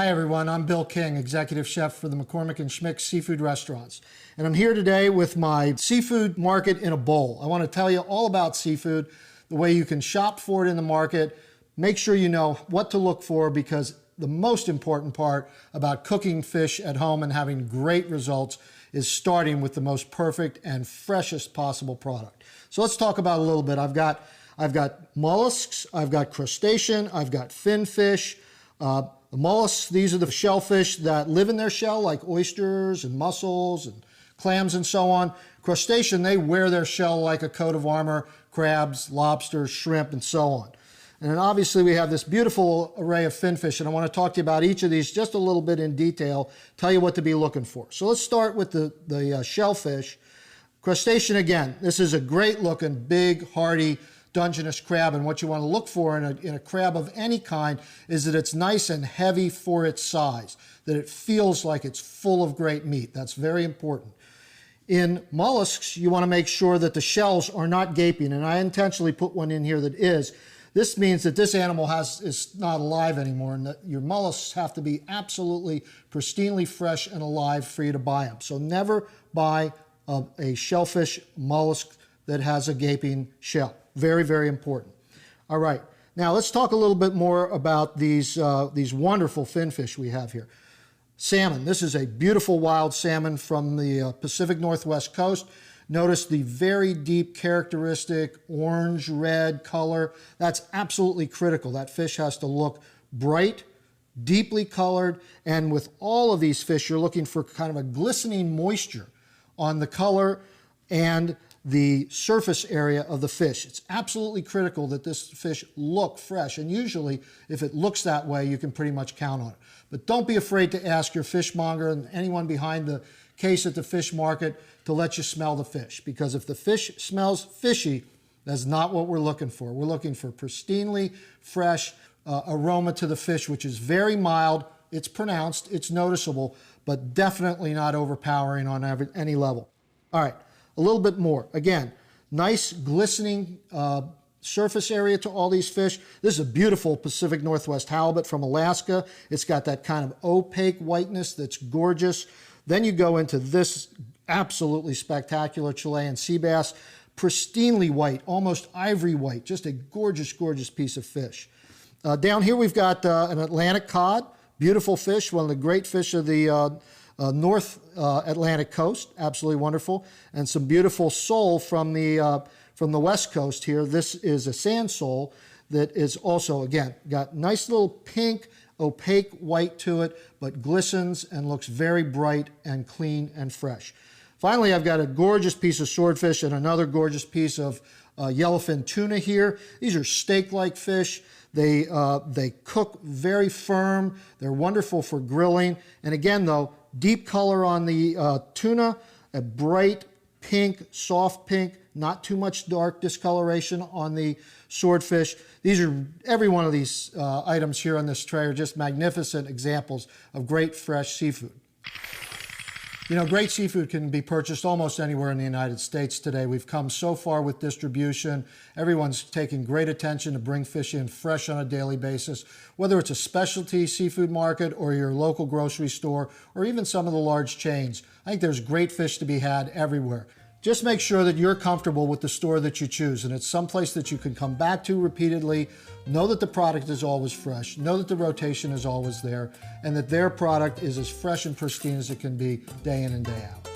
Hi everyone, I'm Bill King, Executive Chef for the McCormick Schmick Seafood Restaurants. And I'm here today with my seafood market in a bowl. I want to tell you all about seafood, the way you can shop for it in the market, make sure you know what to look for, because the most important part about cooking fish at home and having great results is starting with the most perfect and freshest possible product. So let's talk about it a little bit. I've got mollusks, I've got crustacean, I've got fin fish. The mollusks, these are the shellfish that live in their shell, like oysters and mussels and clams and so on. Crustacean, they wear their shell like a coat of armor, crabs, lobsters, shrimp, and so on. And then obviously we have this beautiful array of finfish, and I want to talk to you about each of these just a little bit in detail, tell you what to be looking for. So let's start with the shellfish. Crustacean, again, this is a great looking, big, hearty, Dungeness crab, and what you want to look for in a crab of any kind is that it's nice and heavy for its size, that it feels like it's full of great meat. That's very important. In mollusks, you want to make sure that the shells are not gaping, and I intentionally put one in here that is. This means that this animal is not alive anymore, and that your mollusks have to be absolutely pristinely fresh and alive for you to buy them. So never buy a shellfish mollusk that has a gaping shell. Very, very important. All right, now let's talk a little bit more about these wonderful finfish we have here. Salmon. This is a beautiful wild salmon from the Pacific Northwest coast. Notice the very deep, characteristic orange-red color. That's absolutely critical. That fish has to look bright, deeply colored, and with all of these fish, you're looking for kind of a glistening moisture on the color and the surface area of the fish. It's absolutely critical that this fish look fresh, and usually if it looks that way, you can pretty much count on it. But don't be afraid to ask your fishmonger and anyone behind the case at the fish market to let you smell the fish, because if the fish smells fishy, that's not what we're looking for. We're looking for pristinely fresh aroma to the fish, which is very mild, it's pronounced, it's noticeable, but definitely not overpowering on any level. All right. A little bit more. Again, nice glistening surface area to all these fish. This is a beautiful Pacific Northwest halibut from Alaska. It's got that kind of opaque whiteness that's gorgeous. Then you go into this absolutely spectacular Chilean sea bass, pristinely white, almost ivory white, just a gorgeous, gorgeous piece of fish. Down here we've got an Atlantic cod, beautiful fish, one of the great fish of the North Atlantic coast, absolutely wonderful, and some beautiful sole from the West Coast here. This is a sand sole that is also, again, got nice little pink, opaque white to it, but glistens and looks very bright and clean and fresh. Finally, I've got a gorgeous piece of swordfish and another gorgeous piece of yellowfin tuna here. These are steak-like fish. They cook very firm. They're wonderful for grilling. And again, though, deep color on the tuna, a bright pink, soft pink, not too much dark discoloration on the swordfish. Every one of these items here on this tray are just magnificent examples of great fresh seafood. You know, great seafood can be purchased almost anywhere in the United States today. We've come so far with distribution. Everyone's taking great attention to bring fish in fresh on a daily basis, whether it's a specialty seafood market or your local grocery store or even some of the large chains. I think there's great fish to be had everywhere. Just make sure that you're comfortable with the store that you choose, and it's someplace that you can come back to repeatedly, know that the product is always fresh, know that the rotation is always there, and that their product is as fresh and pristine as it can be day in and day out.